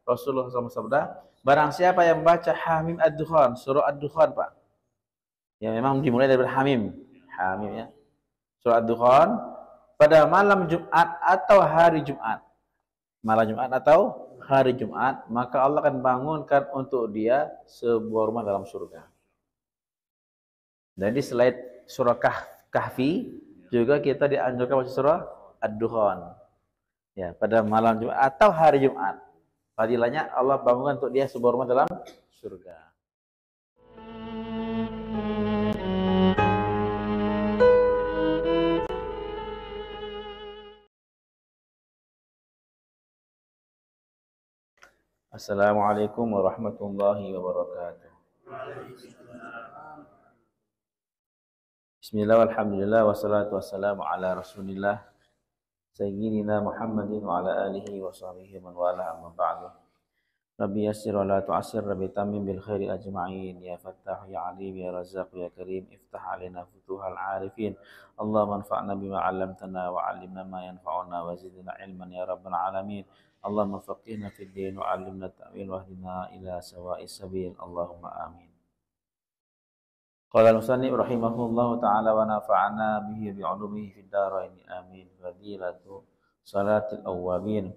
Rasulullah SAW bersabda, barang siapa yang membaca Hamim Ad-Dukhan, surah Ad-Dukhan, Pak. Ya memang dimulai dari Hamim. Hamim ya. Surah Ad-Dukhan pada malam Jumat atau hari Jumat. Malam Jumat atau hari Jumat, maka Allah akan bangunkan untuk dia sebuah rumah dalam surga. Jadi selain surah Kahfi, juga kita dianjurkan baca surah Ad-Dukhan. Ya, pada malam Jumat atau hari Jumat. Fadilahnya Allah bangunkan untuk dia sebuah rumah dalam surga. Assalamualaikum warahmatullahi wabarakatuh. Bismillah, alhamdulillah, wassalatu wassalamu ala rasulillah Sayyidina Muhammadin wa ala alihi wa sahbihi man wala amma ba'du. Rabbi yassir wa la tu'assir, Rabbi tamim bil khairi ajma'in. Ya Fattah, ya Alim, ya Razzaq, ya Karim, iftah alina futuhal arifin. Allahumma anfa'na bima 'allamtana wa 'allimna ma yanfa'una wa zidna ilman ya rabbal alamin. Allahumma faqihna fid din wa 'allimna ta'wil wa hdina ila sawa'is sabil. Allahumma amin. Qala al-musannif rahimahullahu ta'ala wa nafa'ana bihi bi'ulumihi fid dharain amin. Fadilatu salatil awwabin.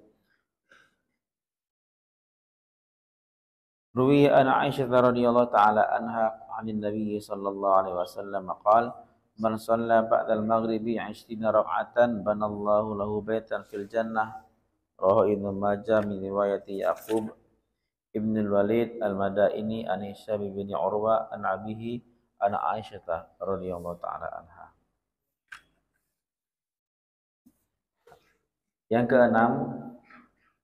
Ruwiya an Aisyah radhiyallahu ta'ala anha 'anil Nabi sallallahu alaihi wasallam qala man shalla ba'da al-maghribi 20 rak'atan banallahu lahu baitan fil jannah. Rawahu Ibnu Majah min riwayati Yaqub Ibn al-Walid al-Madaini an Hisham bin Urwa an abihi an Aisyah radhiyallahu ta'ala anha. Yang keenam,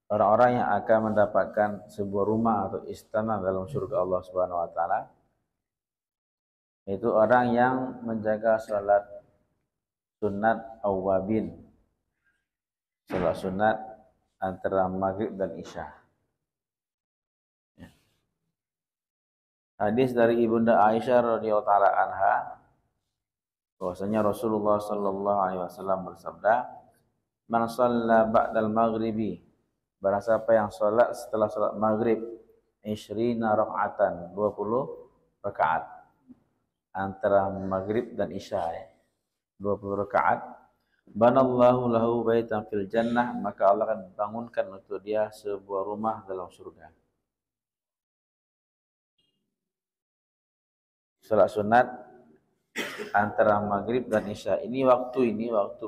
orang-orang yang akan mendapatkan sebuah rumah atau istana dalam surga Allah Subhanahu wa taala itu orang yang menjaga salat sunat awwabin. Salat sunat antara maghrib dan isya. Hadis dari Ibunda Aisyah radhiyallahu taala anha bahwasanya Rasulullah sallallahu alaihi wasallam bersabda, "Man shalla ba'dal maghribi," barang siapa yang salat setelah salat maghrib 20 raka'atan, 20 rakaat antara maghrib dan isya, 20 rakaat, banallahu lahu baitan fil jannah, maka Allah akan bangunkan untuk dia sebuah rumah dalam surga. Salat sunat antara maghrib dan isya waktu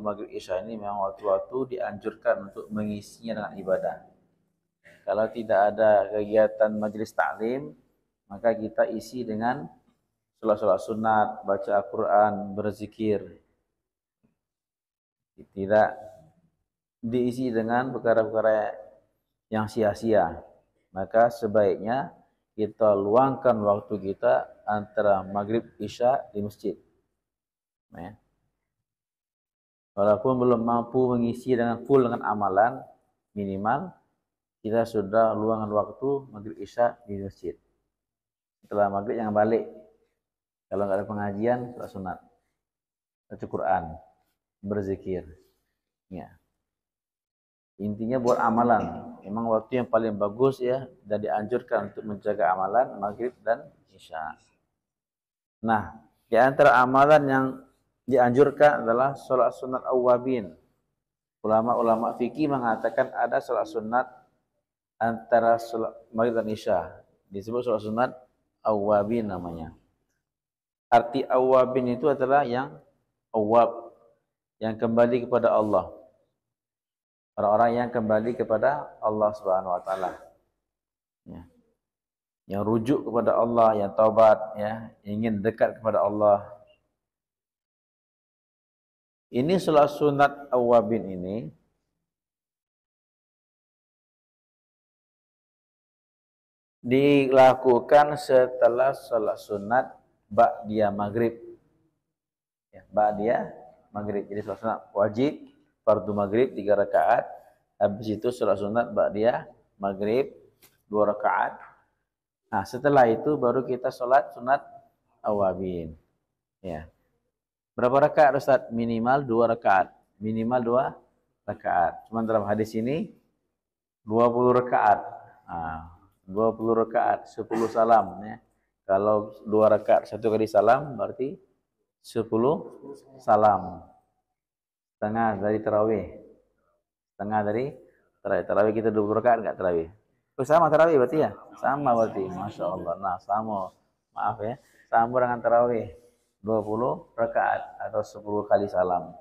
maghrib isya ini memang waktu-waktu dianjurkan untuk mengisinya dengan ibadah. Kalau tidak ada kegiatan majelis taklim, maka kita isi dengan salat sunat, baca Al-Quran, berzikir. Tidak diisi dengan perkara-perkara yang sia-sia. Maka sebaiknya kita luangkan waktu kita antara maghrib isya di masjid. Ya. Walaupun belum mampu mengisi dengan full dengan amalan, minimal kita sudah luangkan waktu maghrib isya di masjid. Setelah maghrib jangan balik. Kalau nggak ada pengajian, salat sunat, baca Quran, berzikir. Ya. Intinya buat amalan. Memang waktu yang paling bagus ya dan dianjurkan untuk menjaga amalan maghrib dan isya. Nah, di antara amalan yang dianjurkan adalah salat sunat awwabin. Ulama-ulama fikih mengatakan ada salat sunat antara salat maghrib dan isya. Disebut salat sunat awwabin namanya. Arti awwabin itu adalah yang awwab, yang kembali kepada Allah. Orang-orang yang kembali kepada Allah Subhanahu wa taala. Ya. Yang rujuk kepada Allah, yang taubat, ya, ingin dekat kepada Allah. Ini salat sunat awwabin ini dilakukan setelah salat sunat ba'diyah maghrib. Ya, ba'diyah maghrib. Jadi salat sunat wajib fardu maghrib 3 rakaat, habis itu salat sunat ba'diyah maghrib 2 rakaat. Nah, setelah itu baru kita salat sunat awwabin. Ya. Berapa rakaat Ustaz? Minimal 2 rakaat. Minimal 2 rakaat. Cuma dalam hadis ini 20 rakaat. 20 rakaat 10 salam ya. Kalau 2 rakaat 1 kali salam berarti 10 salam. Setengah dari tarawih. Setengah dari tarawih. Tarawih kita 20 rakaat enggak tarawih? Oh, sama tarawih berarti ya? Sama berarti. Masya Allah. Nah, sama. Maaf ya. Sama dengan tarawih. 20 rakaat atau 10 kali salam.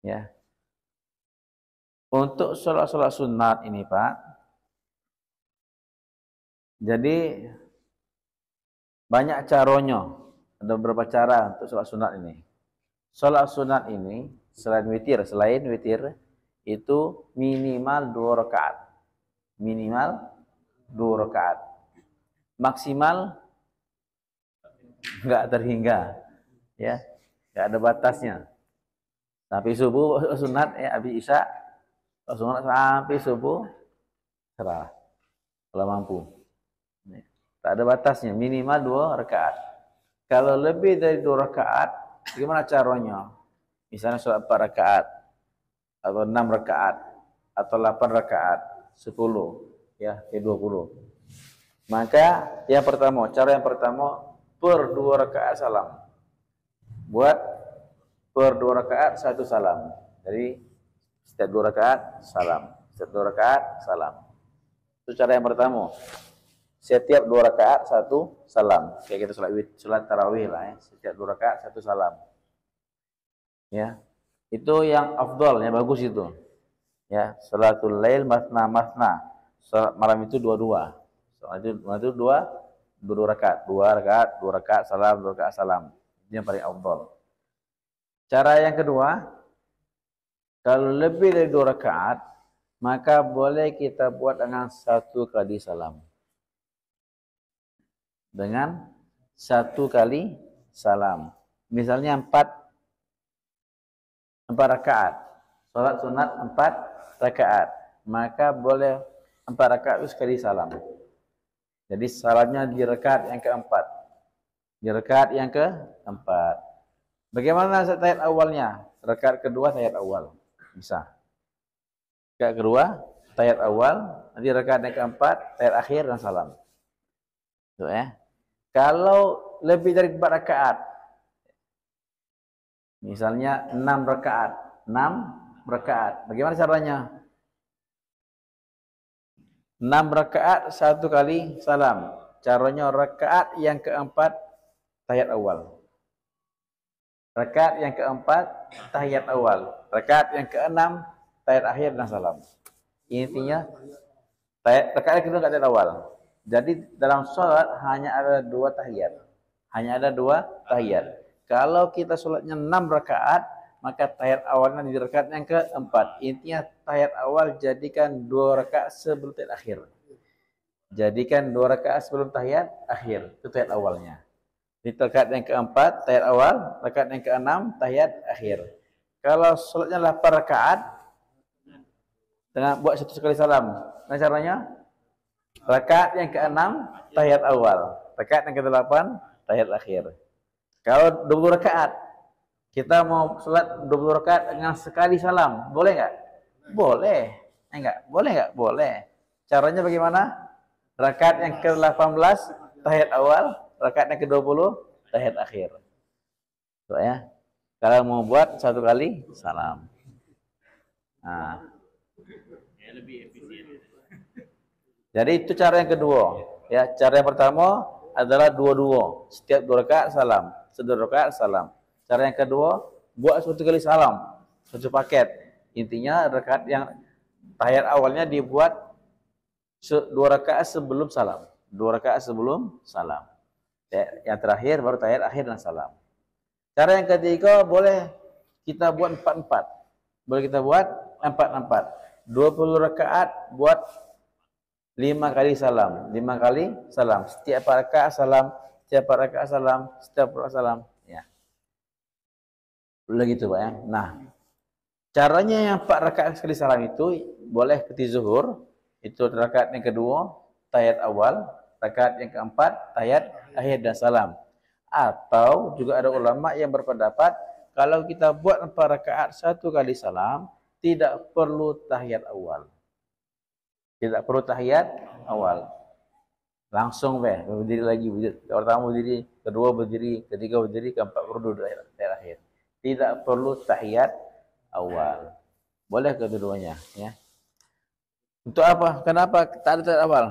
Ya. Untuk sholat-sholat sunat ini Pak, jadi banyak caranya. Ada beberapa cara untuk sholat sunat ini. Sholat sunat ini selain witir itu minimal 2 rakaat. Minimal 2 rakaat. Maksimal enggak terhingga. Ya. Enggak ada batasnya. Sampai subuh sunat ya, habis isya sunat sampai subuh serah kalau mampu. Tak ada batasnya, minimal 2 rakaat. Kalau lebih dari 2 rakaat, bagaimana caranya? Misalnya sholat 4 rakaat, atau 6 rakaat, atau 8 rakaat, 10, ya, ke 20. Maka cara yang pertama, per 2 rakaat salam. Buat per 2 rakaat 1 salam. Jadi setiap 2 rakaat salam. Setiap 2 rakaat salam. Itu cara yang pertama. Setiap 2 rakaat 1 salam. Kayak kita sholat tarawih lah ya. Setiap 2 rakaat 1 salam. Ya. Itu yang afdal, yang bagus itu. Ya, salatul lail masna. Salat malam itu 2-2. Salat itu 2 rakaat. 2 rakaat salam, 2 rakaat salam. Itu yang paling afdal. Cara yang kedua, kalau lebih dari 2 rakaat, maka boleh kita buat dengan 1 kali salam. Dengan 1 kali salam. Misalnya 4 rakaat. Salat sunat 4 rakaat. Maka boleh 4 rakaat itu sekali salam. Jadi salamnya di rakaat yang keempat. Di rakaat yang keempat. Bagaimana tahiyat awalnya? Rakaat kedua tahiyat awal. Bisa. Rakaat kedua tahiyat awal, nanti rakaat yang keempat tahiyat akhir dan salam. Tuh ya. Kalau lebih dari 4 rakaat, misalnya 6 rakaat, bagaimana caranya? 6 rakaat 1 kali salam. Caranya rakaat yang keempat tahiyat awal. Rakaat yang keempat tahiyat awal. Rakaat yang keenam tahiyat akhir dan salam. Intinya rakaat kedua enggak tahiyat awal. Jadi dalam sholat hanya ada 2 tahiyat. Hanya ada 2 tahiyat. Kalau kita sholatnya 6 rakaat, maka tahiyat awalnya di rakaat yang keempat. Intinya tahiyat awal jadikan 2 rakaat sebelum tahiyat akhir. Jadikan 2 rakaat sebelum tahiyat akhir. Itu tahiyat awalnya. Di rakaat yang keempat tahiyat awal, rakaat yang keenam tahiyat akhir. Kalau sholatnya 8 rakaat, dengan buat 1 kali salam. Nah caranya? Rakaat yang keenam tahiyat awal, rakaat yang ke-8 tahiyat akhir. Kalau 20 rakaat, kita mau sholat 20 rakaat dengan sekali salam, boleh enggak? Boleh. Enggak? Boleh enggak? Boleh. Caranya bagaimana? Rakaat yang ke-18 tahiyat awal, rakaat yang ke-20 tahiyat akhir. Tuh ya. Kalau mau buat 1 kali salam. Nah. Lebih efisien. Jadi itu cara yang kedua. Ya, cara yang pertama adalah 2-2. Setiap 2 rakaat salam, 1 rakaat salam. Cara yang kedua, buat 1 kali salam, 1 paket. Intinya rakaat yang tahiyat awalnya dibuat 2 rakaat sebelum salam. 2 rakaat sebelum salam. Ya, yang terakhir baru tahiyat akhir dan salam. Cara yang ketiga boleh kita buat 4-4. Boleh kita buat 4-4. 20 rakaat buat 5 kali salam, 5 kali salam. Setiap rakaat salam, setiap rakaat salam, setiap rakaat salam. Ya. Boleh gitu Pak ya. Nah, caranya yang 4 rakaat sekali salam itu boleh seperti zuhur, itu rakaat yang kedua, tahiyat awal, rakaat yang keempat, tahiyat akhir dan salam. Atau juga ada ulama yang berpendapat kalau kita buat 4 rakaat 1 kali salam, tidak perlu tahiyat awal. Tidak perlu tahiyat awal. Langsung berdiri lagi, pertama berdiri, kedua berdiri, ketiga berdiri, keempat berdiri terakhir. Tidak perlu tahiyat awal. Boleh kedua-duanya, ya. Untuk apa? Kenapa tak ada tahiyat awal?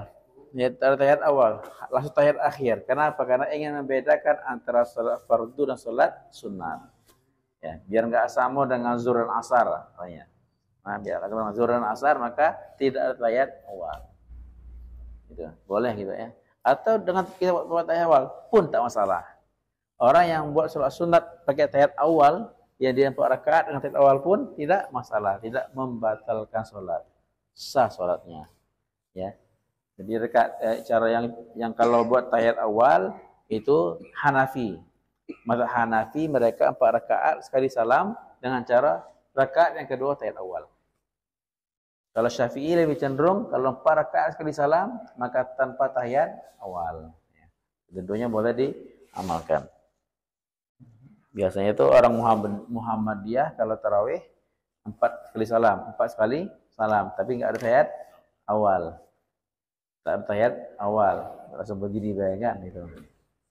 Ya, tak ada tahiyat awal, langsung tahiyat akhir. Kenapa? Karena ingin membedakan antara salat fardu dan salat sunat. Ya, biar enggak sama dengan zuhur dan asar, katanya. Nah, biar dengan zuhur dan asar maka tidak ada tahiyat awal. Gitu. Boleh gitu ya. Atau dengan kita buat tahiyat awal pun tak masalah. Orang yang buat salat sunat pakai tahiyat awal, yang dia 4 rakaat dengan tahiyat awal pun tidak masalah, tidak membatalkan salat. Sah salatnya. Ya. Jadi cara yang kalau buat tahiyat awal itu Hanafi. Mazhab Hanafi mereka 4 rakaat sekali salam dengan cara rakaat yang kedua tahiyat awal. Kalau Syafi'i lebih cenderung kalau 4 rakaat sekali salam maka tanpa tahiyat awal. Tentunya boleh diamalkan. Biasanya itu orang Muhammadiyah kalau tarawih 4 kali salam, 4 sekali salam, tapi enggak ada tahiyat awal. Tak ada tahiyat awal, langsung begini bayangkan itu.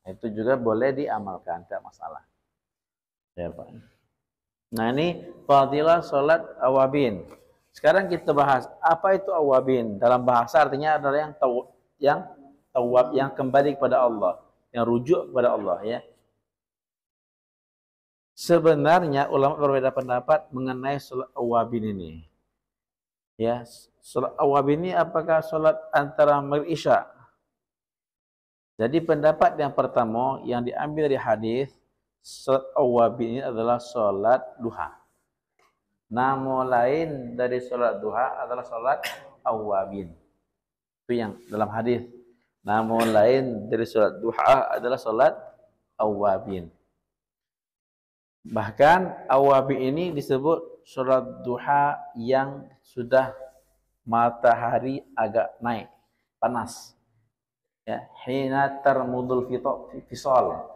Itu juga boleh diamalkan, tidak masalah. Ya, Pak. Nah, ini fadilah salat awabin. Sekarang kita bahas apa itu awabin. Dalam bahasa artinya adalah yang tawab, yang kembali kepada Allah, yang rujuk kepada Allah, ya. Sebenarnya ulama berbeda pendapat mengenai salat awabin ini. Ya, salat awabin ini apakah salat antara maghrib isya? Jadi pendapat yang pertama yang diambil dari hadis, salat awabin ini adalah salat duha. Nama lain dari salat duha adalah salat awabin. Itu yang dalam hadis. Nama lain dari salat duha adalah salat awabin. Bahkan awabin ini disebut salat duha yang sudah matahari agak naik, panas. Ya, hina tarmudul fisal.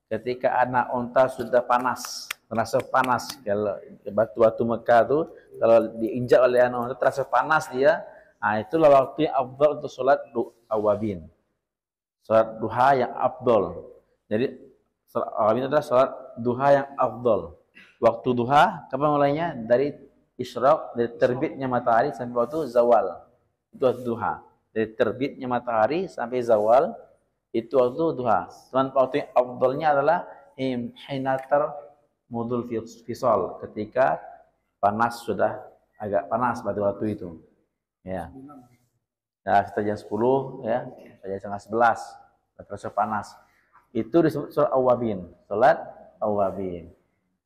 Ketika anak unta sudah panas, terasa panas. Kalau batu-batu Mekah tu kalau diinjak oleh anak unta terasa panas dia. Nah, itulah waktu yang afdal untuk salat awabin. Salat duha yang afdal. Jadi salat awabin adalah salat duha yang afdal. Waktu duha kapan mulainya? Dari isyraq, dari terbitnya matahari sampai waktu zawal. Itu waktu duha. Dari terbitnya matahari sampai zawal itu waktu duha. Cuman waktu yang afdalnya adalah hinatar mudul fisal, ketika panas sudah agak panas pada waktu itu. Ya. Nah, sekitar jam 10 ya, jam 11, terasa panas. Itu disebut salat awabin. Salat awabin.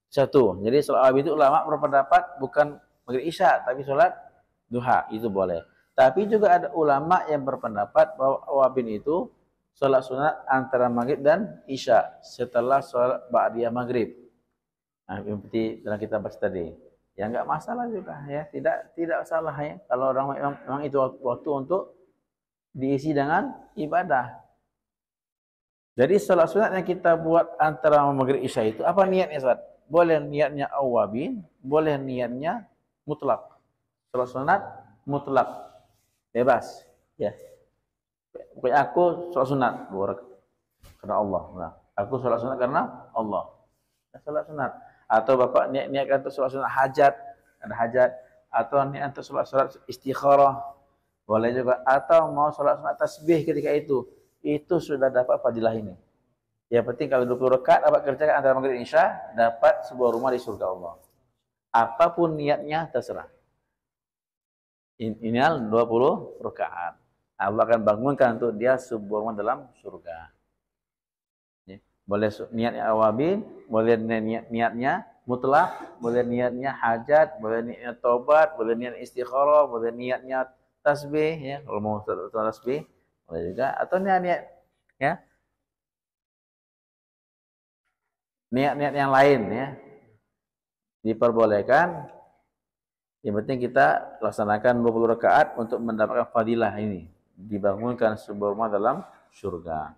Satu. Jadi salat awabin itu ulama berpendapat bukan maghrib isya tapi salat duha, itu boleh. Tapi juga ada ulama yang berpendapat bahwa awabin itu salat sunat antara maghrib dan isya setelah salat ba'diyah maghrib. Nah, seperti dalam kita bahas tadi. Ya enggak masalah juga ya, tidak salah ya. Kalau orang memang itu waktu untuk diisi dengan ibadah. Jadi salat sunat yang kita buat antara maghrib isya itu apa niatnya, Ustaz? Boleh niatnya awabin, boleh niatnya mutlak. Salat sunat mutlak. Bebas, ya. Pokoknya aku salat sunat karena Allah. Nah, aku salat sunat karena Allah. Salat sunat. Atau Bapak niatkan untuk salat sunat hajat, ada hajat, atau niat untuk salat istikharah, boleh juga. Atau mau salat sunat tasbih ketika itu sudah dapat fadilah ini. Yang penting kalau 20 rakaat Bapak kerjakan antara maghrib dan isya, dapat sebuah rumah di surga Allah. Apapun niatnya terserah. Inilah 20 rakaat. Allah akan bangunkan untuk dia sebuah rumah dalam surga. Boleh niatnya awabin, boleh niatnya mutlak, boleh niatnya hajat, boleh niatnya taubat, boleh niat istikharah, boleh niatnya tasbih, ya. Kalau mau tasbih, boleh juga. Atau niat ya, niat-niat yang lain, ya, diperbolehkan. Yang penting kita laksanakan 20 rakaat untuk mendapatkan fadilah ini. Dibangunkan sebuah rumah dalam surga.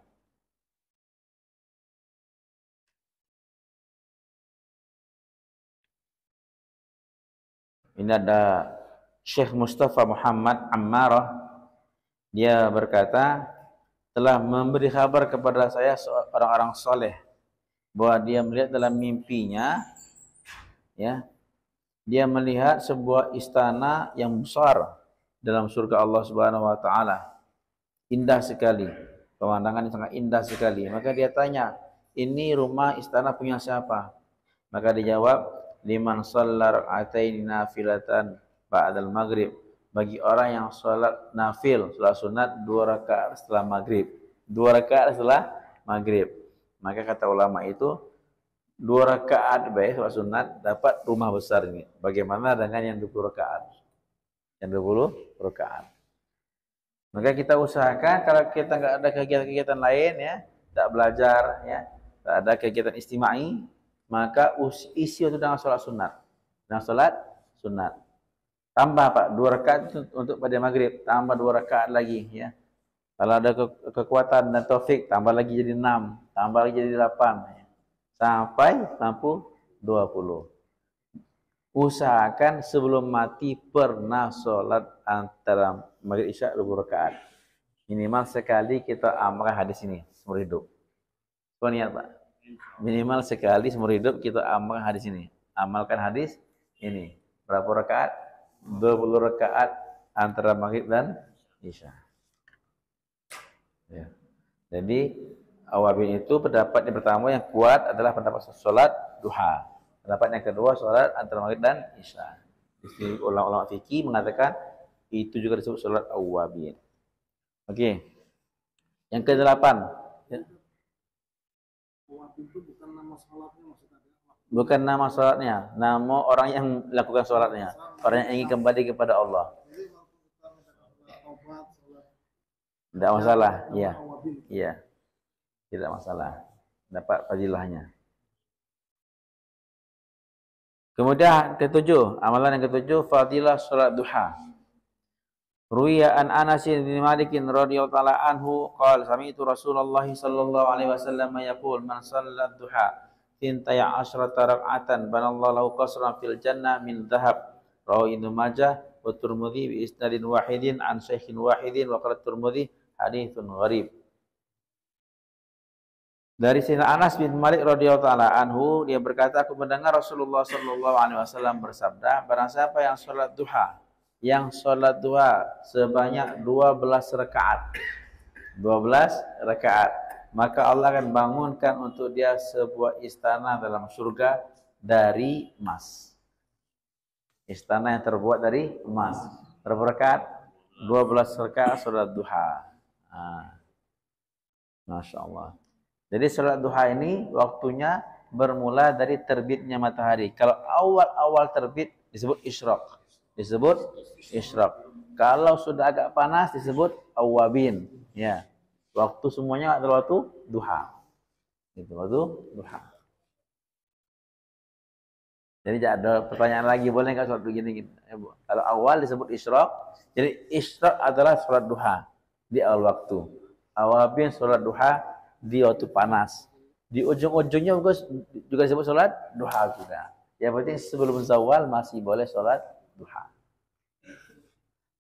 Ini ada Syekh Mustafa Muhammad Ammarah Dia berkata, telah memberi kabar kepada saya orang-orang soleh bahwa dia melihat dalam mimpinya, ya, dia melihat sebuah istana yang besar dalam surga Allah Subhanahu wa taala. Indah sekali. Pemandangan yang sangat indah sekali. Maka dia tanya, "Ini rumah istana punya siapa?" Maka dijawab, "Liman shalla rak'atain nafilatan ba'dal maghrib." Bagi orang yang salat nafil, salat sunat 2 rakaat setelah maghrib. 2 rakaat setelah maghrib. Maka kata ulama itu 2 rakaat baik salat sunat dapat rumah besar ini. Bagaimana dengan yang 20 rakaat? Yang 20 rakaat. Maka kita usahakan kalau kita nggak ada kegiatan-kegiatan lain, ya, tak belajar, ya, tak ada kegiatan istimai, maka isi itu dengan sholat sunat. Dengan sholat sunat. Tambah Pak, 2 rakaat untuk pada maghrib, tambah 2 rakaat lagi, ya. Kalau ada kekuatan dan taufik, tambah lagi jadi 6, tambah lagi jadi 8, ya. Sampai mampu 20. Usahakan sebelum mati pernah sholat antara maghrib isya 20 rakaat. Minimal sekali kita amalkan hadis ini seumur hidup. Coba niat Pak. Minimal sekali seumur hidup kita amalkan hadis ini. Amalkan hadis ini. Berapa rakaat? 20 rakaat antara maghrib dan isya. Ya. Jadi awabin itu pendapat yang pertama yang kuat adalah pendapat sholat duha. Pendapat yang kedua sholat antara maghrib dan isya. Di ulama-ulama fikih mengatakan itu juga disebut sholat awabin. Oke. Yang ke-8. Ya. Itu bukan nama sholatnya maksudnya. Bukan nama sholatnya, nama orang yang melakukan sholatnya, orang yang ingin kembali kepada Allah. Tidak masalah, iya, iya, tidak masalah, dapat fadilahnya. Kemudian ke-7, amalan yang ke-7, fadilah sholat duha. Ruwiya an Anas bin Malik radhiyallahu ta'ala anhu qala sami'tu Rasulullah sallallahu alaihi wasallam yaqul man shalla duha tintaya asyrata rak'atan banallahu lahu qasran fil jannah min dhahab. Rawahu Ibnu Majah wa Tirmidzi bi isnadin wahidin an shaykhin wahidin wa qala Tirmidzi haditsun gharib. Dari Sayyidina Anas bin Malik radhiyallahu ta'ala anhu, dia berkata, aku mendengar Rasulullah sallallahu alaihi wasallam bersabda, barang siapa yang salat duha, sebanyak 12 rakaat. 12 rakaat. Maka Allah akan bangunkan untuk dia sebuah istana dalam surga dari emas. Istana yang terbuat dari emas. Berapa rakaat? 12 rakaat salat duha. Masya Allah. Jadi salat duha ini waktunya bermula dari terbitnya matahari. Kalau awal-awal terbit disebut isyraq. Kalau sudah agak panas disebut awabin, ya. Waktu semuanya adalah waktu duha. Itu waktu duha. Jadi ada pertanyaan lagi, boleh enggak sholat begini? Kalau awal disebut isyraq, jadi isyraq adalah sholat duha di awal waktu. Awabin sholat duha di waktu panas. Di ujung-ujungnya juga disebut sholat duha juga. Yang penting sebelum zawal masih boleh sholat duha.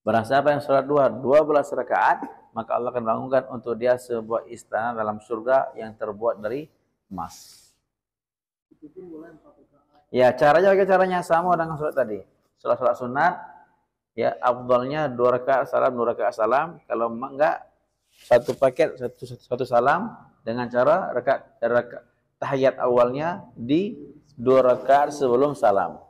Barang siapa yang sholat duha 12 rakaat, maka Allah akan bangunkan untuk dia sebuah istana dalam surga yang terbuat dari emas. Ya, caranya sama dengan sholat tadi. Sholat sunat, ya, afdalnya 2 rakaat salam, 2 rakaat salam. Kalau enggak, satu paket, satu salam dengan cara rakaat tahiyat awalnya di 2 rakaat sebelum salam.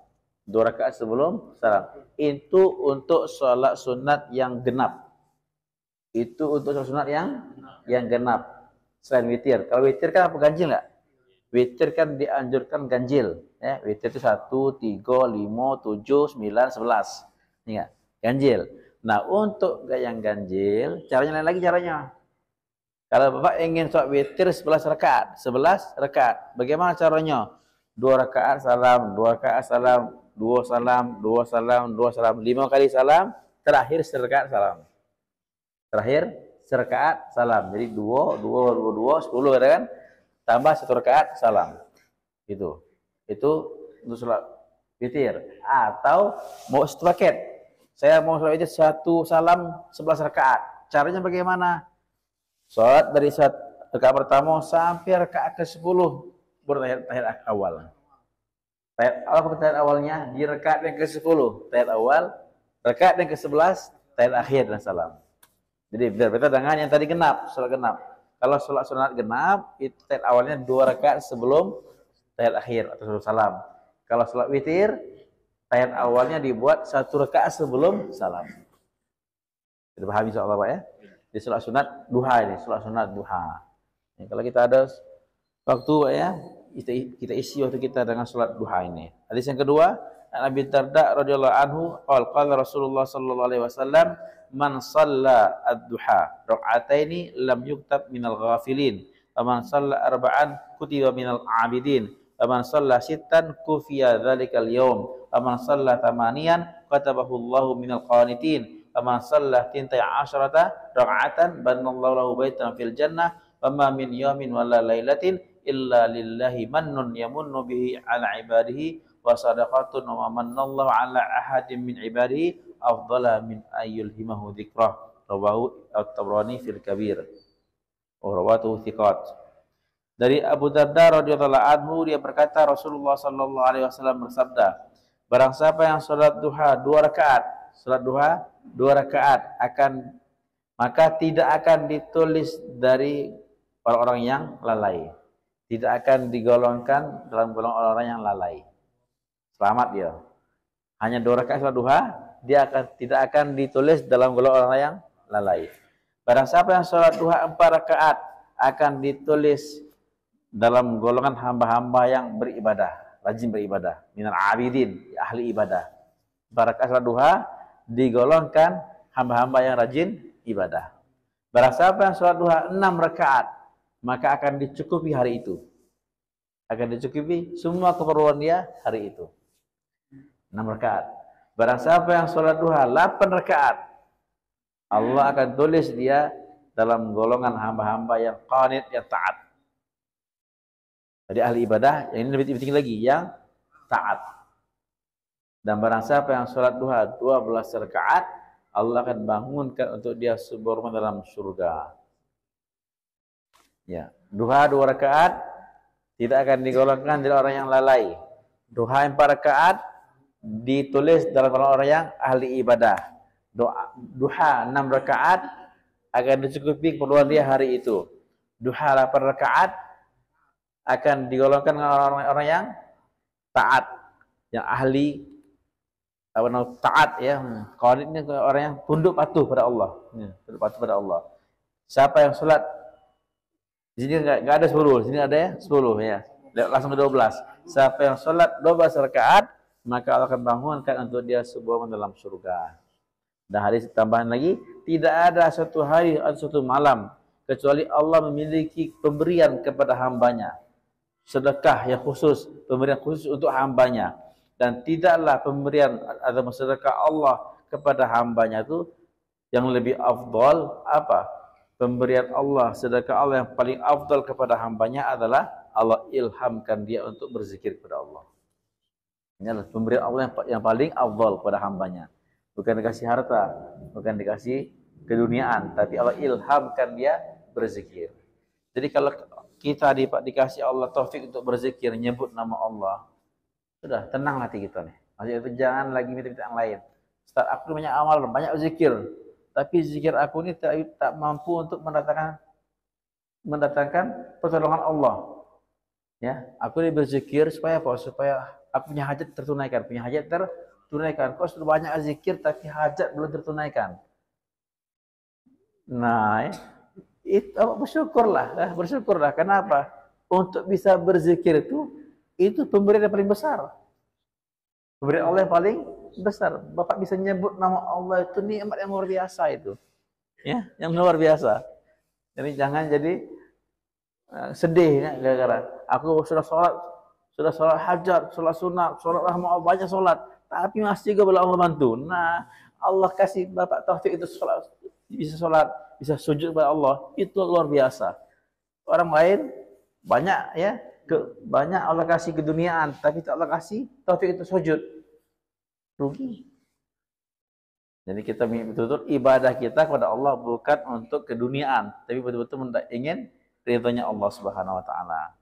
2 rakaat sebelum salam. Itu untuk sholat sunat yang genap. Itu untuk sholat sunat yang genap. Selain witir. Kalau witir kan apa, ganjil nggak? Witir kan dianjurkan ganjil. Ya, witir itu 1, 3, 5, 7, 9, 11. Ingat, ganjil. Nah, untuk yang ganjil, caranya lain lagi caranya. Kalau Bapak ingin sholat witir 11 rakaat. 11 rakaat. Bagaimana caranya? 2 rakaat salam, 2 rakaat salam, 2 salam, 2 salam, 2 salam, 5 kali salam, terakhir serakaat salam. Terakhir serakaat salam. Jadi 2, 10 kan? Tambah 1 rakaat salam. Itu untuk sholat witir. Atau mau satu paket. Saya mau sholat witir 1 salam 11 rakaat. Caranya bagaimana? Sholat dari rakaat pertama sampai rakaat ke-10 tahiyat awal. Tahiyat awalnya di rakaat yang ke-10 tahiyat awal, rakaat yang ke-11 tahiyat akhir dan salam. Jadi berbeda dengan yang tadi genap, sholat genap. Kalau sholat sunat genap, itu tahiyat awalnya 2 rakaat sebelum tahiyat akhir atau sebelum salam. Kalau sholat witir, tahiyat awalnya dibuat 1 rakaat sebelum salam. Sudah paham insyaallah Pak ya? Di sholat sunat duha ini, sholat sunat duha. Ya, kalau kita ada waktu Pak ya, kita isi waktu kita dengan sholat duha ini. Hadis yang kedua, Abi Darda radhiyallahu anhu, qala Rasulullah sallallahu alaihi wasallam, man shalla ad-duha rak'ataini lam yuktab minal ghafilin, wa man shalla arba'an kutiba minal 'abidin, wa man shalla sittan kufiya dzalikal yaum, wa man shalla tamaniyan katabahu Allahu minal qanitin, wa man shalla 12 rak'atan banallahu lahu baitan fil jannah, wa ma min yawmin wala lailatin illa lillahi mannun yamunnu bihi ala ibadihi wa sadaqatun wa manallahu ala ahadin min ibadihi afdala min ayyul himahu dzikrah, rawahu at-Tabrani fil Kabir wa rawatuhu thiqat. Dari Abu Darda radhiyallahu anhu, dia berkata Rasulullah sallallahu alaihi wasallam bersabda, barang siapa yang salat duha 2 rakaat, salat duha 2 rakaat maka tidak akan ditulis dari orang-orang yang lalai. Tidak akan digolongkan dalam golongan orang-orang yang lalai. Selamat dia. Hanya 2 rakaat salat duha, dia tidak akan ditulis dalam golongan orang yang lalai. Barang siapa yang salat duha 4 rakaat akan ditulis dalam golongan hamba-hamba yang beribadah, rajin beribadah, minal abidin, ahli ibadah. 4 rakaat salat duha digolongkan hamba-hamba yang rajin ibadah. Barang siapa yang salat duha 6 rakaat, maka akan dicukupi hari itu. Akan dicukupi semua keperluan dia hari itu. 6 rakaat. Barang siapa yang salat duha 8 rakaat, Allah akan tulis dia dalam golongan hamba-hamba yang qanit, yang taat. Jadi ahli ibadah, yang ini lebih tinggi lagi, yang taat. Dan barang siapa yang salat duha 12 rakaat, Allah akan bangunkan untuk dia sebuah rumah dalam surga. Ya, duha 2 rakaat tidak akan digolongkan dari orang yang lalai. Duha 4 rakaat ditulis dalam orang yang ahli ibadah. Duha 6 rakaat akan dicukupi keperluan dia hari itu. Duha 8 rakaat akan digolongkan dengan orang-orang yang taat, yang ahli taat ya. Qanit ini orang yang tunduk patuh pada Allah. Tunduk patuh pada Allah. Siapa yang salat di sini enggak ada 10, di sini ada ya 10 ya. Langsung ke 12. Siapa yang salat 12 rakaat, maka Allah akan bangunkan untuk dia sebuah rumah dalam surga. Dan hadis tambahan lagi, tidak ada suatu hari atau suatu malam kecuali Allah memiliki pemberian kepada hambanya, sedekah yang khusus, pemberian khusus untuk hambanya. Dan tidaklah pemberian atau sedekah Allah kepada hambanya itu yang lebih afdal apa? Pemberian Allah, sedekah Allah yang paling afdal kepada hambanya adalah Allah ilhamkan dia untuk berzikir kepada Allah. Ini adalah pemberian Allah yang paling afdal kepada hambanya. Bukan dikasih harta, bukan dikasih keduniaan, tapi Allah ilhamkan dia berzikir. Jadi kalau kita dikasih Allah taufik untuk berzikir, nyebut nama Allah, sudah tenang hati kita nih. Maksudnya itu jangan lagi minta-minta yang lain. Ustaz, aku banyak amal, banyak zikir, tapi zikir aku ini tak mampu untuk mendatangkan pertolongan Allah. Ya, aku ini berzikir supaya apa? Supaya aku punya hajat tertunaikan, tertunaikan. Kau sudah banyak zikir tapi hajat belum tertunaikan. Nah, itu bersyukurlah. Kenapa? Untuk bisa berzikir itu pemberian yang paling besar. Pemberian Allah yang paling besar. Bapak bisa nyebut nama Allah itu nikmat yang luar biasa itu. Ya, yang luar biasa. Jadi jangan jadi sedih ya, gara-gara aku sudah sholat hajat, sholat sunat, sholat rahmah, banyak sholat, tapi masih juga belum Allah bantu. Nah, Allah kasih Bapak taufik itu sholat, bisa sujud kepada Allah, itu luar biasa. Orang lain banyak ya, banyak Allah kasih keduniaan, tapi tak Allah kasih taufik itu sujud, rugi. Jadi kita betul-betul ibadah kita kepada Allah bukan untuk keduniaan, tapi betul-betul ingin ridhonya Allah Subhanahu wa taala.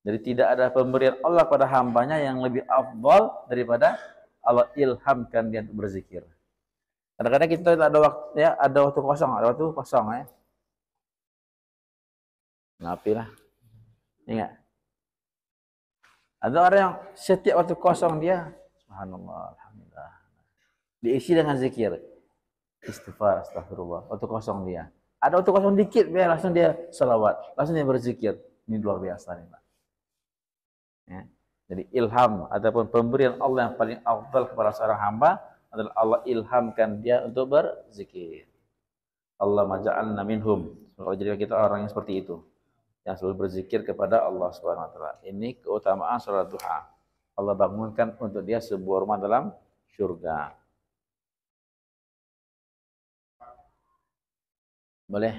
Jadi tidak ada pemberian Allah pada hambanya yang lebih afdal daripada Allah ilhamkan dia untuk berzikir. Kadang-kadang kita ada waktu ya, ada waktu kosong ya. Ngapain lah. Ingat. Ada orang yang setiap waktu kosong dia subhanallah, alhamdulillah. Diisi dengan zikir. Istighfar, astagfirullah. Waktu kosong dia. Ada waktu kosong dikit, langsung dia salawat. Langsung dia berzikir. Ini luar biasa nih, Pak. Ya. Jadi ilham ataupun pemberian Allah yang paling afdal kepada seorang hamba adalah Allah ilhamkan dia untuk berzikir. Allah maja'alna minhum. Semoga jadi kita orang yang seperti itu, yang selalu berzikir kepada Allah Subhanahu wa taala. Ini keutamaan salat duha. Allah bangunkan untuk dia sebuah rumah dalam surga. Boleh?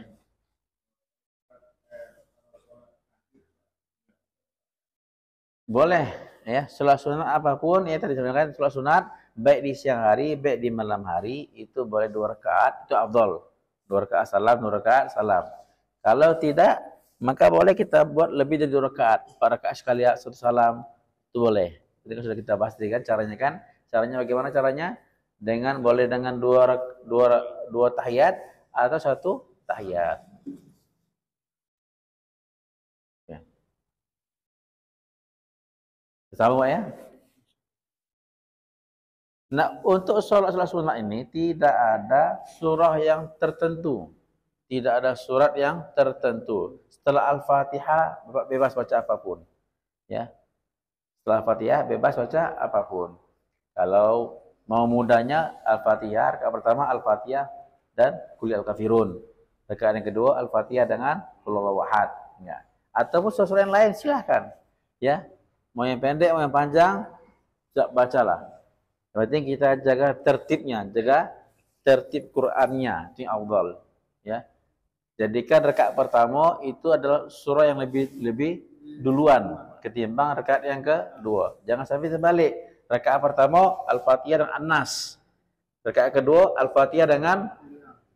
Boleh, ya. Salat sunat apapun ya tadi disebutkan salat sunat baik di siang hari, baik di malam hari itu boleh 2 rakaat, itu afdal. 2 rakaat salam, 2 rakaat salam. Kalau tidak, maka boleh kita buat lebih dari 2 rakaat, 4 rakaat sekali satu salam, itu boleh. Itu kan sudah kita pastikan caranya kan. Caranya bagaimana caranya? Boleh dengan 2 tahiyat atau 1 tahiyat. Ya. Sama ya? Nah, untuk sholat sunat ini tidak ada surah yang tertentu. Tidak ada surat yang tertentu. Setelah Al-Fatihah, Bapak bebas baca apapun. Ya. Setelah Al-Fatihah, bebas baca apapun. Kalau mau mudahnya, Al-Fatihah, rakaat pertama Al-Fatihah dan Qul ya Al-Kafirun. Rakaat yang kedua, Al-Fatihah dengan Qul huwallahu ahad. Ya. Ataupun surah yang lain, silahkan. Ya. Mau yang pendek, mau yang panjang, bacalah. Yang penting kita jaga tertibnya, jaga tertib Qur'annya, itu yang afdal. Ya. Jadikan rakaat pertama itu adalah surah yang lebih duluan ketimbang rakaat yang kedua. Jangan sampai terbalik. Rakaat pertama Al-Fatihah dan An-Nas. Rakaat kedua Al-Fatihah dengan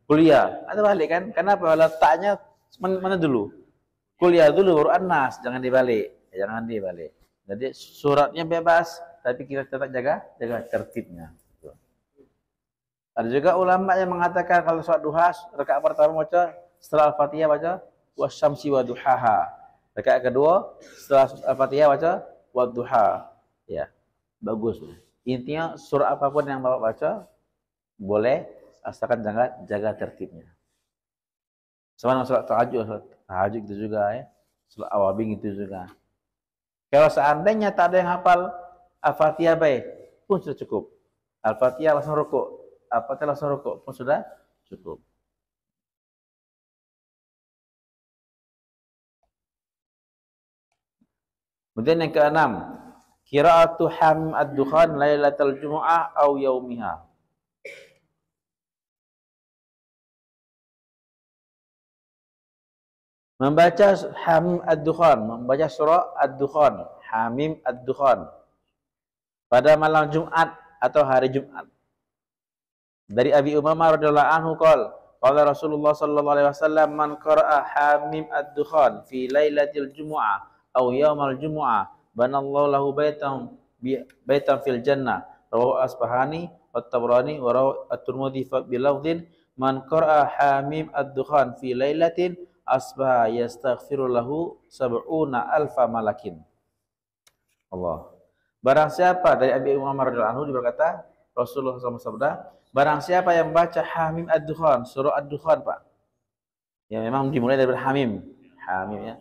Kuliah. Ada balik kan? Kenapa? Letaknya mana dulu? Kuliah dulu baru An-Nas, jangan dibalik. Jangan dibalik. Jadi suratnya bebas, tapi kita tetap jaga tertibnya. Ada juga ulama yang mengatakan kalau sholat duha rakaat pertama baca setelah Al-Fatihah baca wasyamsi waduhaha. Rakaat kedua setelah Al-Fatihah baca wadduha. Ya. Bagus. Intinya surah apapun yang Bapak baca boleh asalkan jaga tertibnya. Sama sholat tahajud itu juga ya. Sholat awabing itu juga. Kalau seandainya tak ada yang hafal Al-Fatihah baik pun sudah cukup. Al-Fatihah langsung rukuk. Al-Fatihah langsung rukuk pun sudah cukup. Kemudian yang keenam, qiraatu Hamim ad-Dukhan lailatul Jumu'ah au yaumiha. Membaca Hamim ad-Dukhan, membaca surah ad-Dukhan, Hamim ad-Dukhan pada malam Jumat atau hari Jumat. Dari Abi Umamah radhiyallahu anhu qala Rasulullah sallallahu alaihi wasallam man qara'a Hamim ad-Dukhan fi lailatul Jumu'ah aw yaumal Jumu'ah banallahu lahu baitan fil jannah. Rawahu Asbahani wa Tabrani wa rawahu At-Tirmidzi bi lafdhin man qara'a Hamim ad-Dukhan fi lailatin asbaha yastaghfiru lahu sab'una alfa malakin. Allah. Barang siapa dari Abi Umar radhiyallahu anhu berkata, Rasulullah SAW sabda, barang siapa yang baca Hamim ad-Dukhan, surah ad-Dukhan, Pak. Ya memang dimulai dari Hamim. Hamim ya.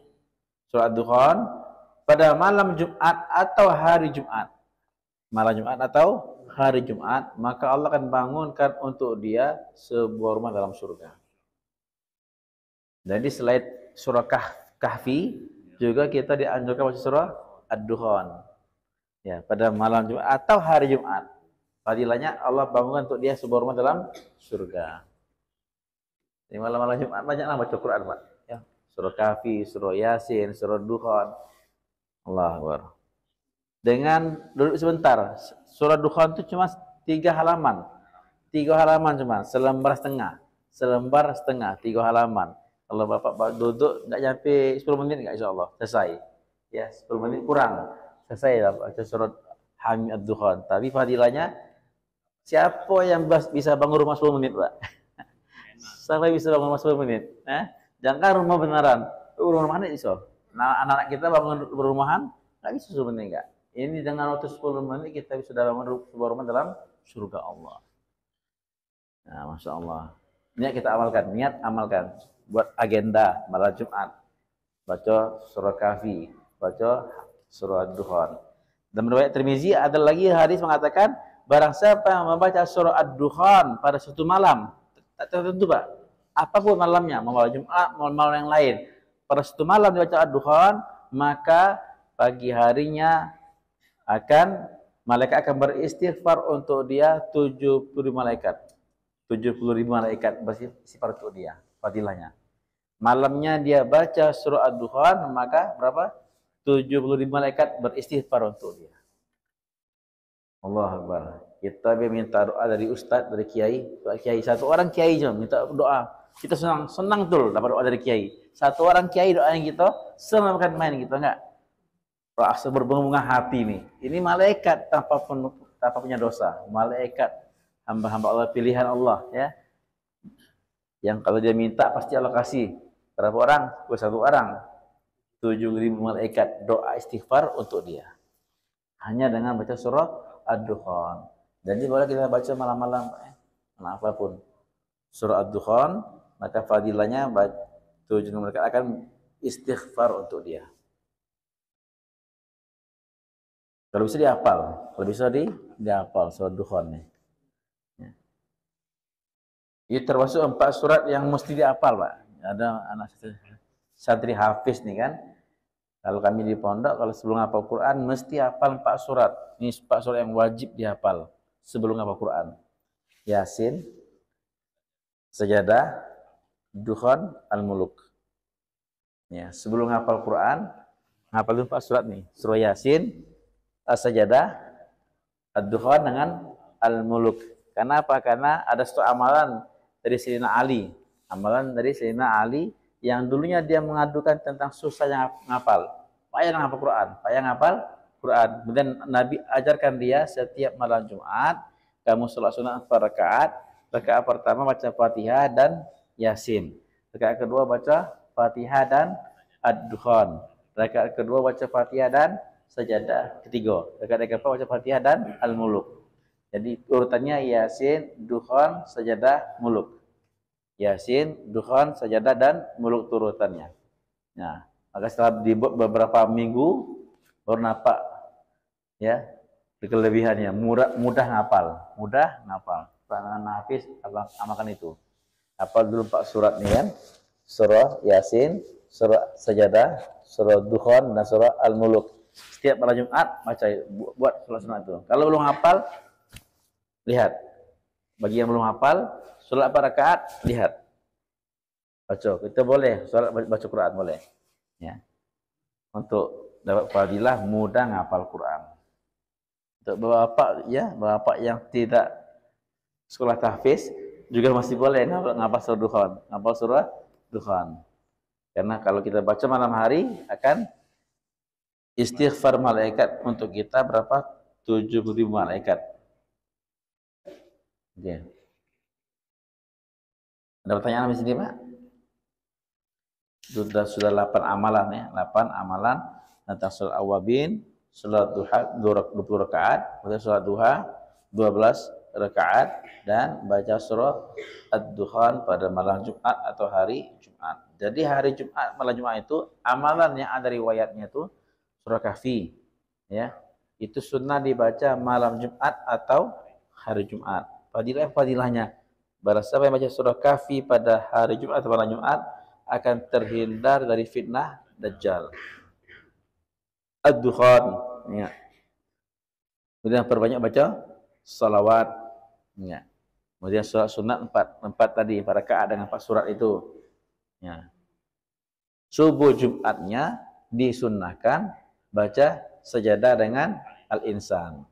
Surah ad-Dukhan pada malam Jumat atau hari Jumat. Malam Jumat atau hari Jumat, maka Allah akan bangunkan untuk dia sebuah rumah dalam surga. Jadi selain surah Kahfi, juga kita dianjurkan baca surah Ad-Dukhan. Ya, pada malam Jumat atau hari Jumat. Fadilahnya Allah bangunkan untuk dia sebuah rumah dalam surga. Di malam-malam Jumat banyaklah baca Quran, Pak. Ya, surah Kahfi, surah Yasin, surah Dukhan. Allahu Akbar. Dengan duduk sebentar. Surah Dukhan itu cuma 3 halaman. 3 halaman cuma, selembar setengah. Selembar setengah, 3 halaman. Kalau Bapak duduk nggak nyampe 10 menit nggak insya Allah selesai. Ya, 10 menit kurang. Selesai lah baca surat Hamim Ad-Dukhan. Tapi fadilahnya siapa yang bisa bangun rumah 10 menit, Pak? Siapa bisa bangun rumah 10 menit? Jangan rumah beneran. Rumah mana iso? Nah, anak-anak kita bangun perumahan nggak bisa 10 menit enggak. Ini dengan waktu 10 menit kita sudah bangun sebuah rumah dalam surga Allah. Nah, Masya Allah. Niat kita amalkan, niat amalkan. Buat agenda malam Jumat. Baca surah Kahfi, baca surah Ad-Dukhan. Dan riwayat Tirmizi ada lagi hadis mengatakan, barang siapa yang membaca surah Ad-Dukhan pada suatu malam, tak tertentu Pak, apapun malamnya, mau malam Jumat, mau malam yang lain, pada suatu malam dibaca Ad-Dukhan, maka pagi harinya malaikat akan beristighfar untuk dia 70 malaikat. 70.000 malaikat beristighfar untuk dia, fadilahnya. Malamnya dia baca surah Ad-Dukhan, maka berapa? 70.000 malaikat beristighfar untuk dia. Allah Akbar. Kita minta doa dari ustaz, dari kiai, satu orang kiai cuma minta doa. Kita senang betul dapat doa dari kiai. Satu orang kiai doanya kita senang bukan main gitu enggak. Rasa berbunga hati nih. Ini malaikat tanpa punya dosa. Malaikat hamba-hamba Allah, pilihan Allah ya. Yang kalau dia minta pasti Allah kasih. Berapa orang? Satu orang. 7.000 malaikat doa istighfar untuk dia. Hanya dengan baca surah Ad-Dukhan. Jadi boleh kita baca malam-malam, apapun. Surah Ad-Dukhan, maka fadilahnya 7.000 malaikat akan istighfar untuk dia. Kalau bisa dihafal, kalau bisa dihafal surah Ad-Dukhan nih. Ini termasuk 4 surat yang mesti dihafal, Pak. Ada anak santri hafiz nih kan. Kalau kami di pondok, kalau sebelum hafal Quran, mesti hafal 4 surat. Ini 4 surat yang wajib dihafal sebelum hafal Quran. Yasin, Sajadah, Dukhan, Al-Muluk. Ya, sebelum hafal Quran, hafal 4 surat nih. Surah Yasin, As-Sajadah, Ad-Dukhan dengan Al-Muluk. Karena apa? Karena ada satu amalan dari Sayyidina Ali. Amalan dari Sayyidina Ali yang dulunya dia mengadukan tentang susahnya ngapal. Payah ngapal Quran, payah ngapal Quran. Kemudian Nabi ajarkan dia setiap malam Jumat, kamu sholat sunat 4 rakaat. Rakaat pertama baca Fatihah dan Yasin. Rakaat kedua baca Fatihah dan Ad-Dukhan. Rakaat kedua baca Fatihah dan Sajadah. Ketiga. Rakaat keempat baca Fatihah dan Al-Muluk. Jadi urutannya Yasin, Dukhan, Sajadah, Muluk. Yasin, Dukhan, Sajadah, dan Muluk turutannya. Nah, maka setelah dibuat beberapa minggu baru nampak ya kelebihannya. Mudah ngapal. Tangan hafiz amalkan itu. Hafal dulu 4 surat nih kan. Surah Yasin, surah Sajadah, surah Dukhan, dan surah Al-Muluk. Setiap malam Jumat baca, buat sholat sunat itu. Kalau belum hafal, lihat. Bagi yang belum hafal, sholat 4 rakaat, lihat. Baca. Kita boleh sholat baca Quran boleh. Ya. Untuk dapat fadilah mudah ngapal Quran. Untuk bapak yang tidak sekolah tahfiz juga masih boleh ngapal surah Dukhan, ngapal surah Dukhan. Karena kalau kita baca malam hari akan istighfar malaikat untuk kita berapa? 70.000 malaikat. Ya. Ada pertanyaan di sini, Pak? Sudah 8 amalan ya, 8 amalan tentang salat awabin, salat duha 20 rakaat, kemudian salat duha 12 rakaat dan baca surah Ad-Dukhan pada malam Jumat atau hari Jumat. Jadi hari Jumat, malam Jumat itu amalan yang ada riwayatnya itu surah Kahfi ya. Itu sunnah dibaca malam Jumat atau hari Jumat. Fadilahnya barang siapa yang baca surah Kahfi pada hari Jumat atau malam Jumat akan terhindar dari fitnah Dajjal. Ad-Dukhan ya. Kemudian perbanyak baca salawat ya. Kemudian surat sunat 4 tadi, 4 rakaat dengan 4 surat itu ya. Subuh Jumatnya disunnahkan baca sajadah dengan Al-Insan.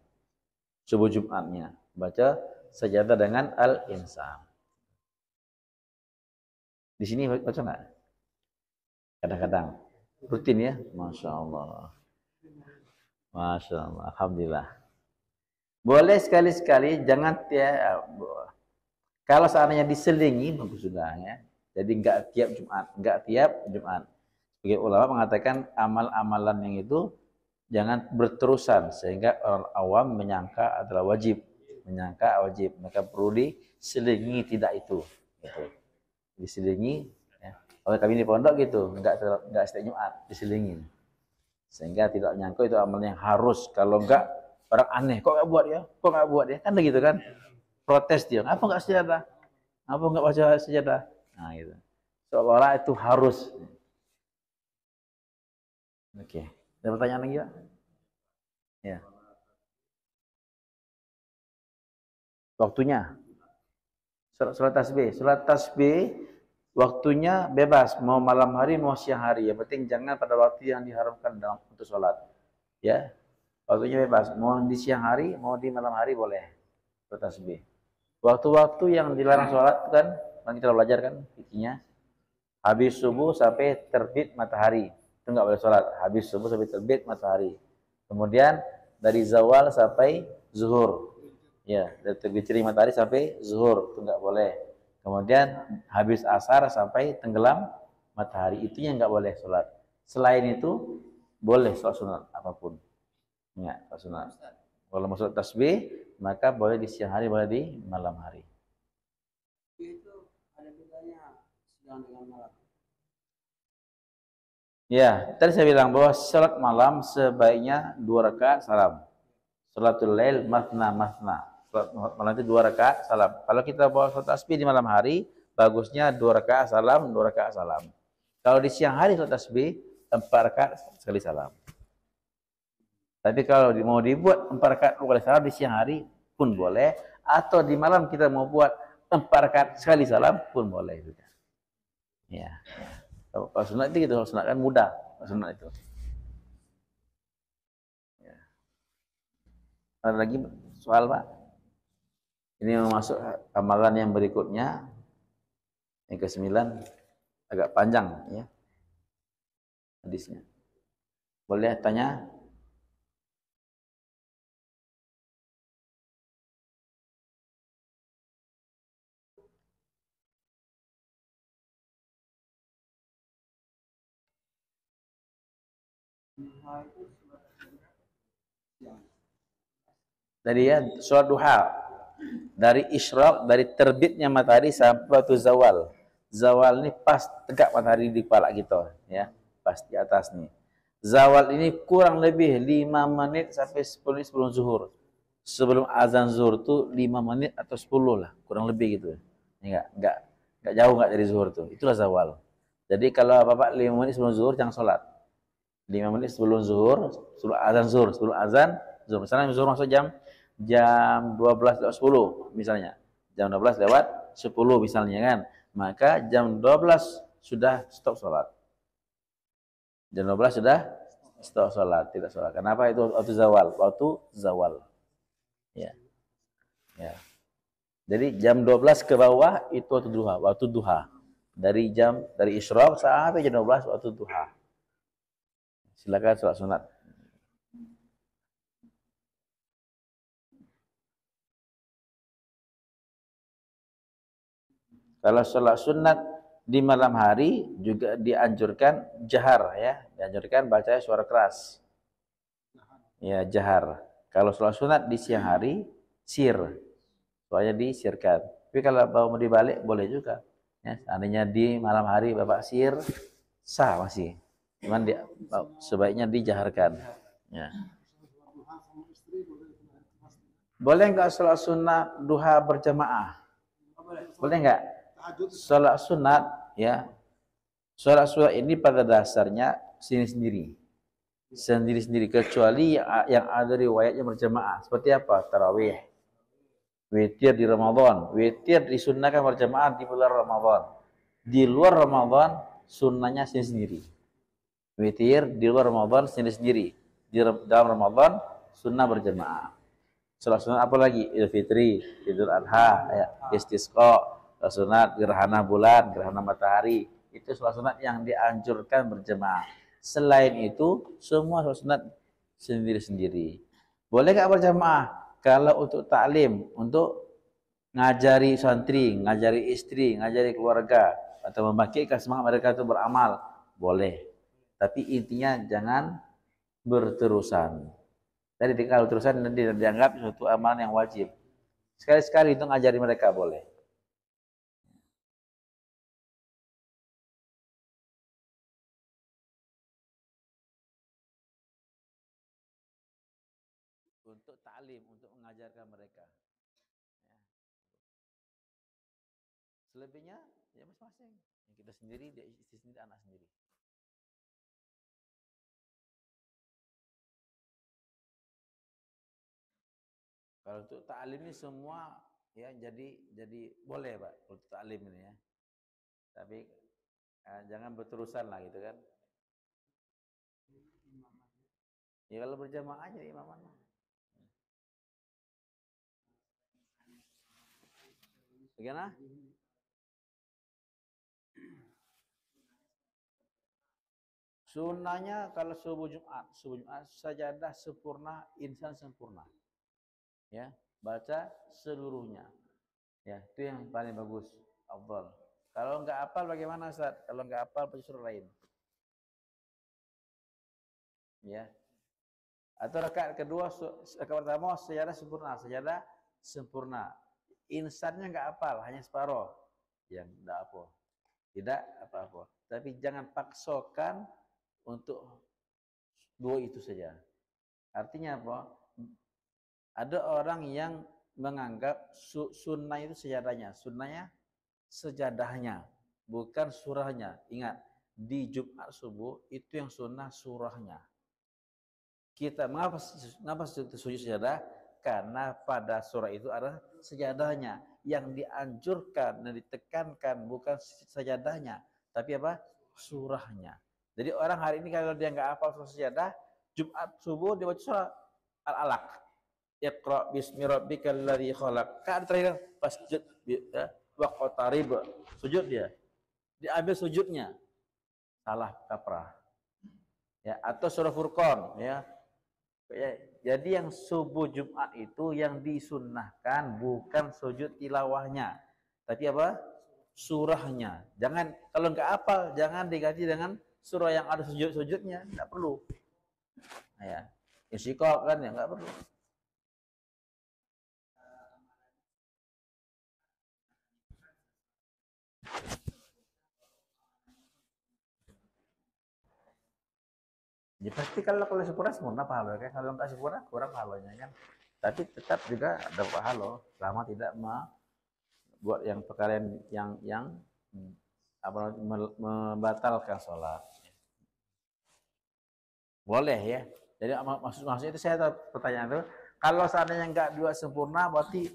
Subuh Jumatnya baca sajadah dengan al-insan. Di sini baca nggak? Kadang-kadang rutin ya, masya Allah, masya Allah, alhamdulillah. Boleh sekali-sekali, jangan kalau seandainya diselingi bagus sudah ya. Jadi nggak tiap Jumat, nggak tiap Jumat. Sebagai ulama mengatakan amal-amalan yang itu jangan berterusan sehingga orang awam menyangka adalah wajib, maka perlu diselingi tidak itu, gitu. Diselingi. Ya. Kalau kami di pondok gitu, nggak setiap Jumat diselingi, sehingga tidak menyangka itu amal yang harus. Kalau nggak orang aneh, kok nggak buat ya, kan begitu kan? Protes dia, apa nggak sejadah, apa nggak baca sejadah, nah gitu. Seolah-olah itu harus. Oke, ada pertanyaan lagi Pak? Ya. Waktunya. Salat tasbih waktunya bebas, mau malam hari mau siang hari. Yang penting jangan pada waktu yang diharamkan dalam untuk sholat. Ya, waktunya bebas. Mau di siang hari, mau di malam hari boleh salat tasbih. Waktu-waktu yang dilarang sholat kan, kita belajar kan, fikihnya. Habis subuh sampai terbit matahari, itu nggak boleh sholat. Habis subuh sampai terbit matahari. Kemudian dari zawal sampai zuhur. Ya, dari terbit matahari sampai zuhur, itu nggak boleh. Kemudian habis asar sampai tenggelam matahari, itu yang nggak boleh sholat. Selain itu boleh sholat sunat apapun. Ya, sholat sunat. Kalau mau sholat tasbih, maka boleh di siang hari, boleh di malam hari. Itu ada bedanya siang dengan malam. Ya, tadi saya bilang bahwa sholat malam sebaiknya 2 rakaat salam. Sholatul lail matna. Sholat malam itu 2 rakaat salam. Kalau kita bawa sholat tasbih di malam hari, bagusnya 2 rakaat salam, 2 rakaat salam. Kalau di siang hari sholat tasbih 4 rakaat sekali salam. Tapi kalau mau dibuat 4 rakaat sekali salam di siang hari pun boleh, atau di malam kita mau buat 4 rakaat sekali salam pun boleh juga. Ya. Kalau sunat itu gitu, kalau sunat kan mudah, sunat itu. Ya. Ada lagi soal Pak? Ini masuk amalan yang berikutnya, yang ke-9, agak panjang ya hadisnya. Boleh tanya? Dari ya sholat duha, dari isyraq, dari terbitnya matahari sampai waktu zawal. Zawal ini pas tegak matahari di kepala kita, ya, pas di atas nih. Zawal ini kurang lebih 5 menit sampai 10 menit sebelum zuhur. Sebelum azan zuhur tuh 5 menit atau 10 lah, kurang lebih gitu. Enggak jauh enggak dari zuhur tuh. Itulah zawal. Jadi kalau Bapak 5 menit sebelum zuhur jangan sholat. 5 menit sebelum zuhur, sebelum azan zuhur, Misalnya zuhur masuk jam 12:10 misalnya. Jam 12 lewat 10 misalnya kan. Maka jam 12 sudah stop sholat. Jam 12 sudah stop sholat, tidak sholat. Kenapa? Itu waktu zawal. Ya. Ya. Jadi jam 12 ke bawah itu waktu duha. Dari isyraq sampai jam 12 waktu duha. Silakan sholat sunat. Kalau sholat sunat di malam hari juga dianjurkan jahar ya, dianjurkan bacanya suara keras. Ya, jahar. Kalau sholat sunat di siang hari sir. Soalnya disirkan. Tapi kalau mau dibalik boleh juga. Ya, seandainya di malam hari Bapak sir sah masih. Cuman sebaiknya dijaharkan. Ya. Boleh enggak sholat sunat duha berjamaah? Boleh enggak? Sholat sunat ya, sholat sunat ini pada dasarnya sendiri-sendiri, kecuali yang ada riwayatnya berjamaah. Seperti apa? Tarawih, witir di Ramadan, witir disunnahkan berjamaah di bulan Ramadan. Di luar Ramadan sunnahnya sendiri-sendiri. Witir di luar Ramadan sendiri-sendiri. Di dalam Ramadan sunnah berjamaah. Sholat sunat apa lagi? Idul Fitri, Idul Adha, ya, istisqa, sholat sunat gerhana bulan, gerhana matahari. Itu sholat sunat yang dianjurkan berjemaah. Selain itu, semua sholat sunat sendiri-sendiri. Boleh nggak berjamaah? Kalau untuk taklim, untuk ngajari santri, ngajari istri, ngajari keluarga, atau membangkitkan semangat mereka itu beramal, boleh. Tapi intinya jangan berterusan. Jadi kalau terusan dianggap suatu amalan yang wajib. Sekali-sekali itu ngajari mereka boleh. Untuk taklim, untuk mengajarkan mereka. Ya. Selebihnya ya masing-masing. Yang kita sendiri, dia istri sendiri, anak sendiri. Kalau untuk taklim ini semua ya jadi boleh Pak untuk taklim ini ya. Tapi jangan berterusan lah gitu kan. Ya kalau berjamaah aja imaman. Bagaimana? Sunnahnya kalau subuh Jumat sajadah sempurna, insan sempurna. Ya, baca seluruhnya. Ya, itu yang paling bagus, afdal. Kalau enggak hafal bagaimana Ustaz? Kalau enggak hafal baca surah lain. Ya. Atau rakaat kedua, rakaat pertama sajadah sempurna. Insannya enggak hafal, hanya separuh. Yang enggak apa. Tidak apa-apa. Tapi jangan paksakan untuk dua itu saja. Artinya apa? Ada orang yang menganggap sunnah itu sejadahnya. Sunnahnya sejadahnya, bukan surahnya. Ingat, di Jumat subuh itu yang sunnah surahnya. Kita mengapa sujud sejadah? Karena pada surah itu ada sejadahnya. Yang dianjurkan dan ditekankan bukan sejadahnya, tapi apa? Surahnya. Jadi orang hari ini kalau dia nggak hafal surah sejadah, Jumat subuh dia baca surah Al-Alaq. Iqra bismi rabbikal ladzi khalaq. Kan terakhir pas sujud ya, waqtarib. Sujud dia. Diambil sujudnya. Salah kaprah. Ya, atau surah Furqan ya. Jadi yang subuh Jumat itu yang disunnahkan bukan sujud tilawahnya, tapi apa? Surahnya. Jangan kalau nggak hafal jangan diganti dengan surah yang ada sujud-sujudnya, nggak perlu. Nah, ya, Insyikok kan ya nggak perlu. Ya pasti kalau sempurna pahala kan, kalau nggak sempurna kurang pahalanya kan. Tapi tetap juga ada pahala selama tidak buat yang perkara yang apa membatalkan sholat. Boleh ya. Jadi maksudnya itu saya tahu pertanyaan itu, kalau seandainya nggak dua sempurna berarti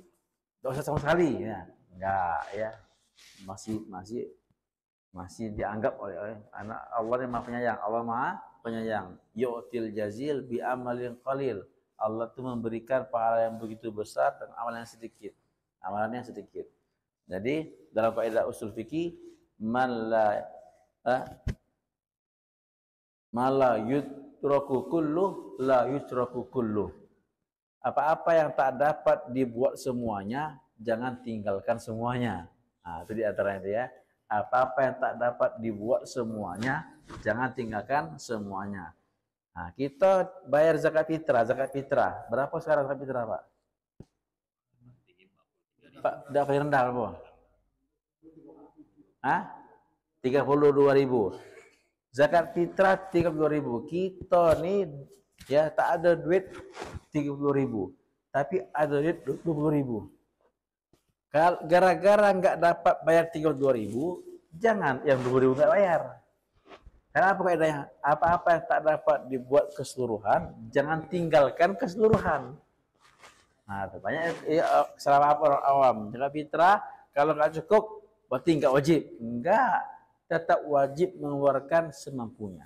dosa sama sekali ya. Enggak ya. Masih dianggap oleh anak Allah yang Maha Penyayang. Allah Maha Penyayang. Yu'til jazil bi amalin qalil. Allah itu memberikan pahala yang begitu besar dan amalan yang sedikit. Amalannya sedikit. Jadi dalam kaidah usul fikih man la yutraku kullu la yutraku kullu. Apa-apa yang tak dapat dibuat semuanya, jangan tinggalkan semuanya. Nah, itu di antaranya itu ya. Apa-apa yang tak dapat dibuat semuanya, jangan tinggalkan semuanya. Nah, kita bayar zakat fitrah. Berapa sekarang zakat fitrah, Pak? Pak, udah paling rendah apa? Hah? 32.000. Zakat fitrah 32.000. Kita nih ya tak ada duit 30.000, tapi ada duit 20.000. Gara-gara nggak dapat bayar 32.000, jangan yang 20.000 nggak bayar. Karena apa kaidahnya? Apa-apa yang tak dapat dibuat keseluruhan, jangan tinggalkan keseluruhan. Nah, banyak salah apa orang awam. Zakat fitrah kalau nggak cukup, berarti nggak wajib. Enggak, tetap wajib mengeluarkan semampunya.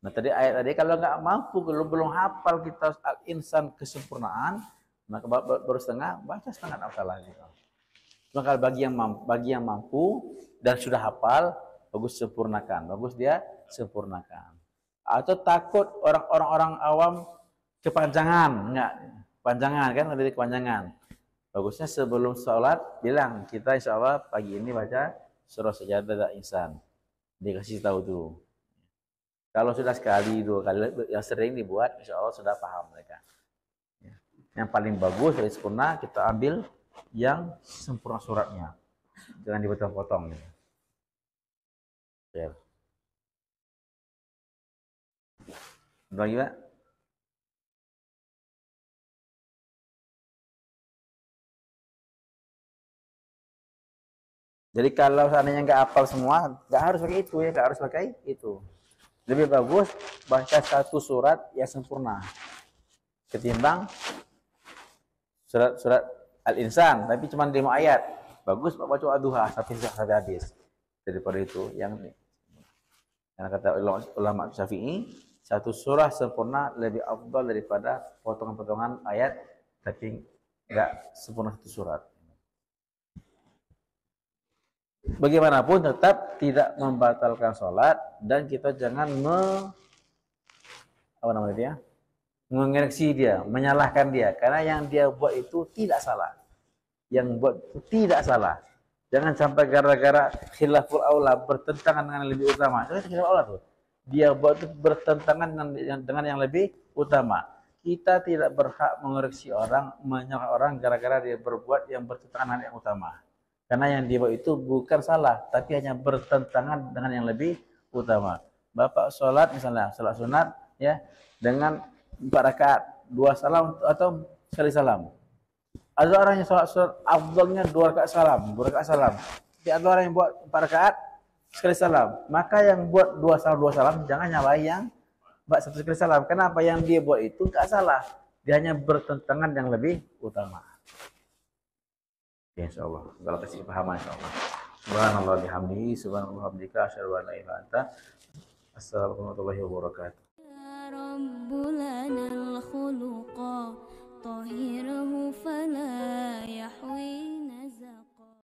Nah tadi ayat tadi kalau nggak mampu, kalau belum hafal kita al-insan kesempurnaan, maka baru setengah, baca setengah tak salah gitu. Cuma kalau bagi yang mampu dan sudah hafal, bagus sempurnakan, bagus dia sempurnakan. Atau takut orang awam kepanjangan, enggak panjangan kan, lebih kepanjangan. Bagusnya sebelum sholat bilang kita insya Allah pagi ini baca surah Sajadah Insan, dikasih tahu dulu. Kalau sudah sekali, dua kali yang sering dibuat, insya Allah sudah paham mereka. Yang paling bagus dari sempurna kita ambil yang sempurna suratnya, jangan dipotong-potong. Ya. Lagi Pak? Jadi kalau seandainya nggak hafal semua, nggak harus pakai itu ya, nggak harus pakai itu. Lebih bagus baca satu surat yang sempurna ketimbang surat Al-Insan tapi cuma 5 ayat. Bagus baca Ad-Duha sampai habis. Daripada itu yang kata ulama Syafi'i, satu surah sempurna lebih afdal daripada potongan-potongan ayat tapi enggak sempurna satu surat. Bagaimanapun tetap tidak membatalkan sholat dan kita jangan mengoreksi dia, menyalahkan dia karena yang dia buat itu tidak salah. Yang buat itu tidak salah. Jangan sampai gara-gara khilaful aula bertentangan dengan yang lebih utama. Itu khilaful aula tuh. Dia buat itu bertentangan dengan yang lebih utama. Kita tidak berhak mengoreksi orang, menyalahkan orang gara-gara dia berbuat yang bertentangan dengan yang utama. Karena yang dia buat itu bukan salah, tapi hanya bertentangan dengan yang lebih utama. Bapak sholat misalnya, sholat sunat ya dengan 4 rakaat, 2 salam atau sekali salam. Ada orang yang sholat afdalnya 2 rakaat salam, 2 rakaat salam. Tapi ada orang yang buat 4 rakaat sekali salam. Maka yang buat 2 salam jangan nyalahin yang buat 1 sekali salam. Kenapa? Yang dia buat itu enggak salah. Dia hanya bertentangan yang lebih utama. Ya, insyaallah. Kalau kasih pahaman insyaallah. Subhanallah bihamdihi, subhanallah bihamdika, asyhadu an la ilaha illa anta, astaghfiruka wa atubu ilaik.